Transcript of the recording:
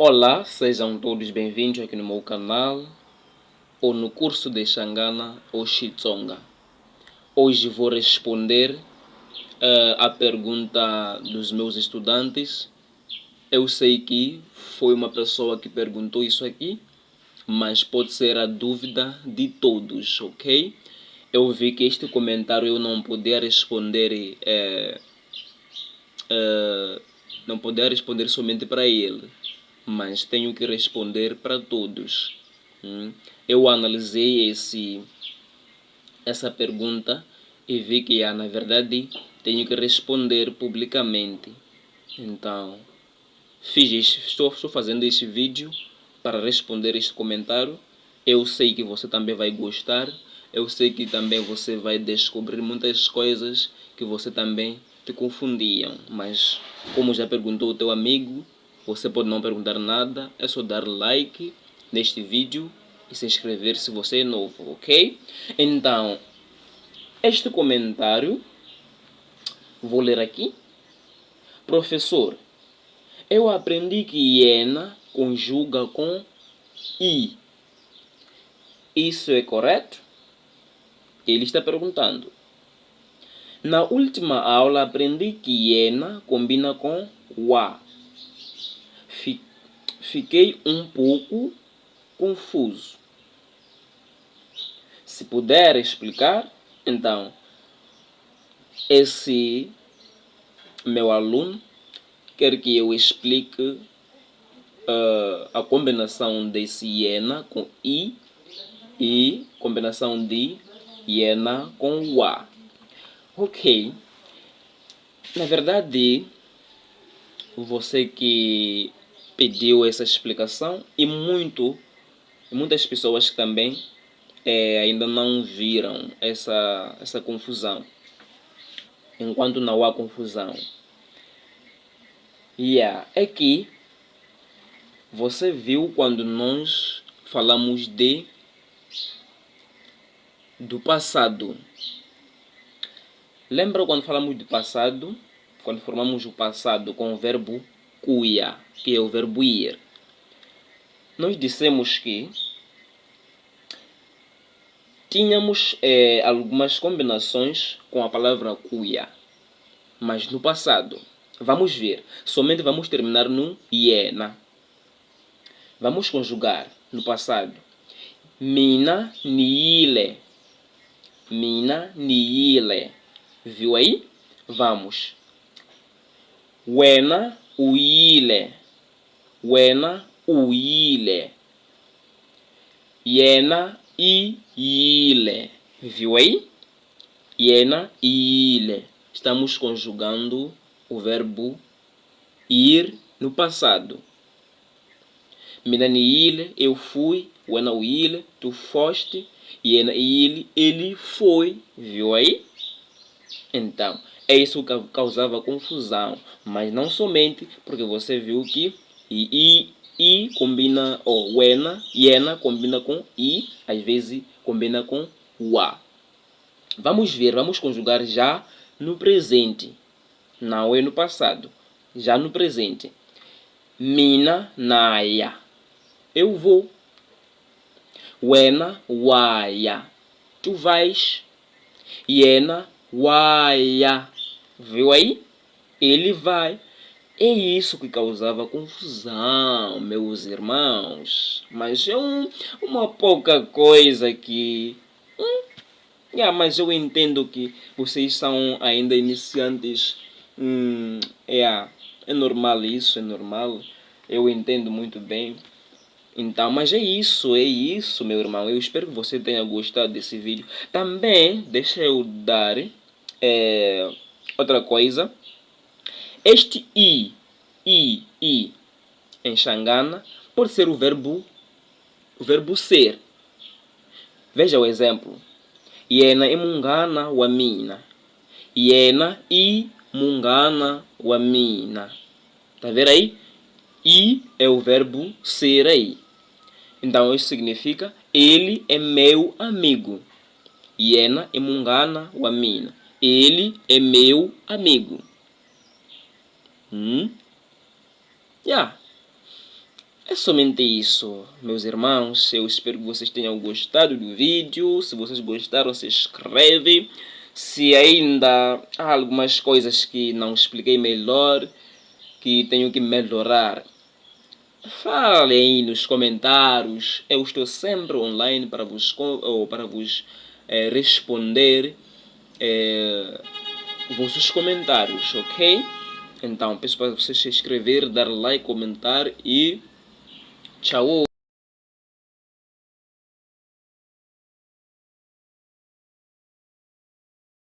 Olá, sejam todos bem-vindos aqui no meu canal ou no curso de Xangana ou Xitsonga. Hoje vou responder a pergunta dos meus estudantes. Eu sei que foi uma pessoa que perguntou isso aqui, mas pode ser a dúvida de todos, ok? Eu vi que este comentário eu não podia responder, não podia responder somente para ele, mas tenho que responder para todos. Eu analisei essa pergunta e vi que, na verdade, tenho que responder publicamente. Então, estou fazendo este vídeo para responder este comentário. Eu sei que você também vai gostar. Eu sei que também você vai descobrir muitas coisas que você também te confundiam. Mas, como já perguntou o teu amigo, você pode não perguntar nada. É só dar like neste vídeo e se inscrever se você é novo, ok? Então, este comentário, vou ler aqui. Professor, eu aprendi que hiena conjuga com i. Isso é correto? Ele está perguntando. Na última aula aprendi que hiena combina com wa. Fiquei um pouco confuso. Se puder explicar, então, esse meu aluno quer que eu explique a combinação desse hiena com i e combinação de hiena com wa. Ok. Na verdade, você que pediu essa explicação e muitas pessoas que também ainda não viram essa confusão. Enquanto não há confusão. É que você viu quando nós falamos do passado. Lembra quando falamos do passado? Quando formamos o passado com o verbo cuia, que é o verbo ir. Nós dissemos que tínhamos algumas combinações com a palavra cuia, mas no passado. Vamos ver. Somente vamos terminar no iena. Vamos conjugar no passado. Mina niile. Mina niile. Viu aí? Vamos. Wena uile. Wena uile. Yena ile. Viu aí? Yena ile. Estamos conjugando o verbo ir no passado. Mina niile, eu fui. Wena uile, tu foste. Yena ile, ele foi. Viu aí? Então, é isso que causava confusão. Mas não somente porque você viu que i combina, wena, yena combina com i, às vezes combina com wa. Vamos ver, vamos conjugar já no presente. Não é no passado. Já no presente. Mina naya. Eu vou. Wena waya. Tu vais. Yena waya. Viu aí? Ele vai. É isso que causava confusão, meus irmãos. Mas é uma pouca coisa que... mas eu entendo que vocês são ainda iniciantes. É normal isso, é normal. Eu entendo muito bem. Então, mas é isso, meu irmão. Eu espero que você tenha gostado desse vídeo. Também, deixa eu dar outra coisa. Este i, em Xangana, pode ser o verbo ser. Veja o exemplo. Yena imungana wa mina. Yena imungana wa mina. Tá vendo aí? I é o verbo ser aí. Então, isso significa ele é meu amigo. Yena imungana wa mina. Ele é meu amigo. É somente isso, meus irmãos. Eu espero que vocês tenham gostado do vídeo. Se vocês gostaram, se inscreve. Se ainda há algumas coisas que não expliquei melhor, que tenho que melhorar, falem aí nos comentários. Eu estou sempre online para vos responder vossos comentários, ok? Então, peço para vocês se inscrever, dar like, comentar e tchau!